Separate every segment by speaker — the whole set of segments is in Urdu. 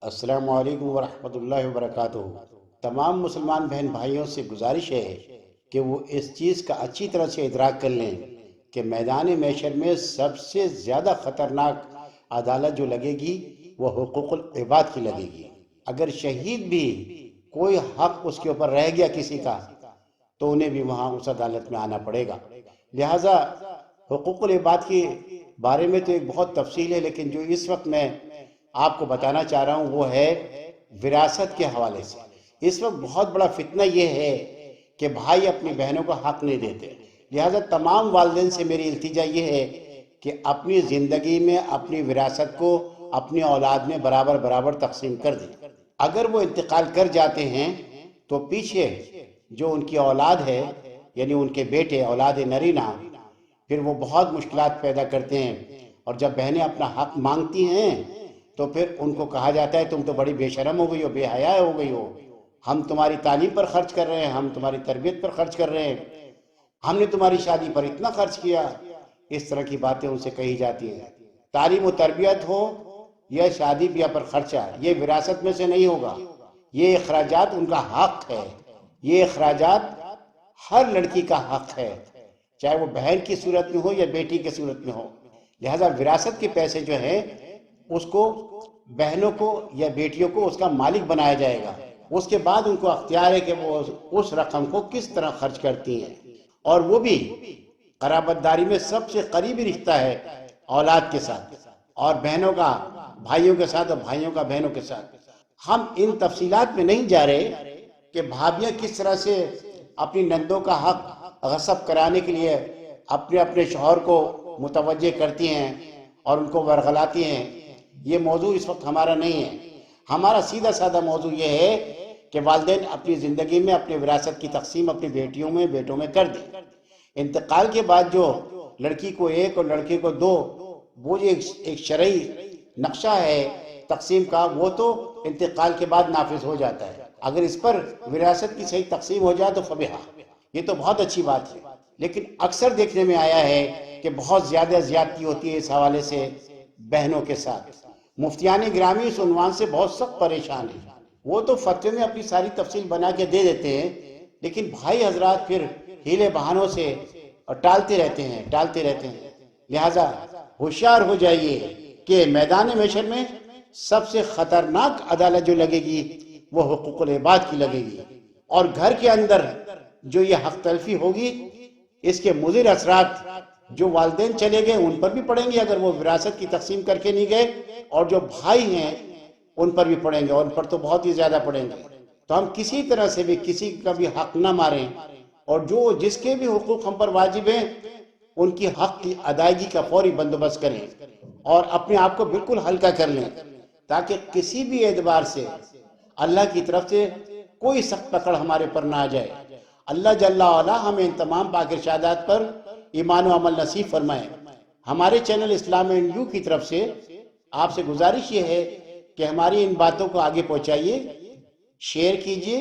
Speaker 1: السلام علیکم ورحمۃ اللہ وبرکاتہ۔ تمام مسلمان بہن بھائیوں سے گزارش ہے کہ وہ اس چیز کا اچھی طرح سے ادراک کر لیں کہ میدان محشر میں سب سے زیادہ خطرناک عدالت جو لگے گی وہ حقوق العباد کی لگے گی۔ اگر شہید بھی کوئی حق اس کے اوپر رہ گیا کسی کا تو انہیں بھی وہاں اس عدالت میں آنا پڑے گا۔ لہٰذا حقوق العباد کے بارے میں تو ایک بہت تفصیل ہے، لیکن جو اس وقت میں آپ کو بتانا چاہ رہا ہوں وہ ہے وراثت کے حوالے سے۔ اس وقت بہت بڑا فتنہ یہ ہے کہ بھائی اپنی بہنوں کو حق نہیں دیتے۔ لہٰذا تمام والدین سے میری التجا یہ ہے کہ اپنی زندگی میں اپنی وراثت کو اپنی اولاد میں برابر برابر تقسیم کر دیں۔ اگر وہ انتقال کر جاتے ہیں تو پیچھے جو ان کی اولاد ہے، یعنی ان کے بیٹے، اولاد نرینہ، پھر وہ بہت مشکلات پیدا کرتے ہیں، اور جب بہنیں اپنا حق مانگتی ہیں تو پھر ان کو کہا جاتا ہے تم تو بڑی بے شرم ہو گئی ہو، بے حیا ہو گئی ہو، ہم تمہاری تعلیم پر خرچ کر رہے ہیں، ہم تمہاری تربیت پر خرچ کر رہے ہیں، ہم نے تمہاری شادی پر اتنا خرچ کیا۔ اس طرح کی باتیں ان سے کہی جاتی ہیں۔ تعلیم و تربیت ہو یا شادی بیاہ پر خرچہ، یہ وراثت میں سے نہیں ہوگا۔ یہ اخراجات ان کا حق ہے، یہ اخراجات ہر لڑکی کا حق ہے، چاہے وہ بہن کی صورت میں ہو یا بیٹی کی صورت میں ہو۔ لہٰذا وراثت کے پیسے جو ہیں اس کو بہنوں کو یا بیٹیوں کو اس کا مالک بنایا جائے گا۔ اس کے بعد ان کو اختیار ہے کہ وہ اس رقم کو کس طرح خرچ کرتی ہیں، اور وہ بھی قرابت داری میں سب سے قریبی رشتہ ہے اولاد کے ساتھ، اور بہنوں کا بھائیوں کے ساتھ اور بھائیوں کا بہنوں کے ساتھ۔ ہم ان تفصیلات میں نہیں جا رہے کہ بھابیاں کس طرح سے اپنی نندوں کا حق غصب کرانے کے لیے اپنے اپنے شوہر کو متوجہ کرتی ہیں اور ان کو ورغلاتی ہیں۔ یہ موضوع اس وقت ہمارا نہیں ہے۔ ہمارا سیدھا سادہ موضوع یہ ہے کہ والدین اپنی زندگی میں اپنی وراثت کی تقسیم اپنی بیٹیوں میں بیٹوں میں کر دیں۔ انتقال کے بعد جو لڑکی کو ایک اور لڑکے کو دو، وہ جو ایک شرعی نقشہ ہے تقسیم کا، وہ تو انتقال کے بعد نافذ ہو جاتا ہے۔ اگر اس پر وراثت کی صحیح تقسیم ہو جائے تو فبہا، یہ تو بہت اچھی بات ہے۔ لیکن اکثر دیکھنے میں آیا ہے کہ بہت زیادہ زیادتی ہوتی ہے اس حوالے سے بہنوں کے ساتھ۔ مفتیان گرامی اس عنوان سے بہت سخت پریشان ہیں۔ وہ تو فتوے میں اپنی ساری تفصیل بنا کے دے دیتے ہیں، لیکن بھائی حضرات پھر ہیلے بہانوں سے ٹالتے رہتے ہیں۔ لہٰذا ہوشیار ہو جائیے کہ میدان محشر میں سب سے خطرناک عدالت جو لگے گی وہ حقوق العباد کی لگے گی، اور گھر کے اندر جو یہ حق تلفی ہوگی اس کے مضر اثرات جو والدین چلے گئے ان پر بھی پڑیں گے اگر وہ وراثت کی تقسیم کر کے نہیں گئے، اور جو بھائی ہیں ان پر بھی پڑیں گے، اور ان پر تو بہت ہی زیادہ پڑیں گے۔ تو ہم کسی طرح سے بھی کسی کا بھی حق نہ ماریں، اور جس کے بھی حقوق ہم پر واجب ہیں ان کی حق کی ادائیگی کا فوری بندوبست کریں، اور اپنے آپ کو بالکل ہلکا کر لیں، تاکہ کسی بھی اعتبار سے اللہ کی طرف سے کوئی سخت پکڑ ہمارے پر نہ آ جائے۔ اللہ جل وعلا ہمیں ان تمام پاک ارشادات پر ایمان و عمل نصیب فرمائے۔ ہمارے چینل اسلام اینڈ یو کی طرف سے آپ سے گزارش یہ ہے کہ ہماری ان باتوں کو آگے پہنچائیے، شیئر کیجئے۔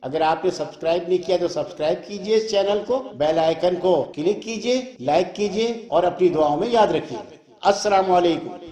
Speaker 1: اگر آپ نے سبسکرائب نہیں کیا تو سبسکرائب کیجئے اس چینل کو، بیل آئیکن کو کلک کیجئے، لائک کیجئے، اور اپنی دعاؤں میں یاد رکھیے۔ السلام علیکم۔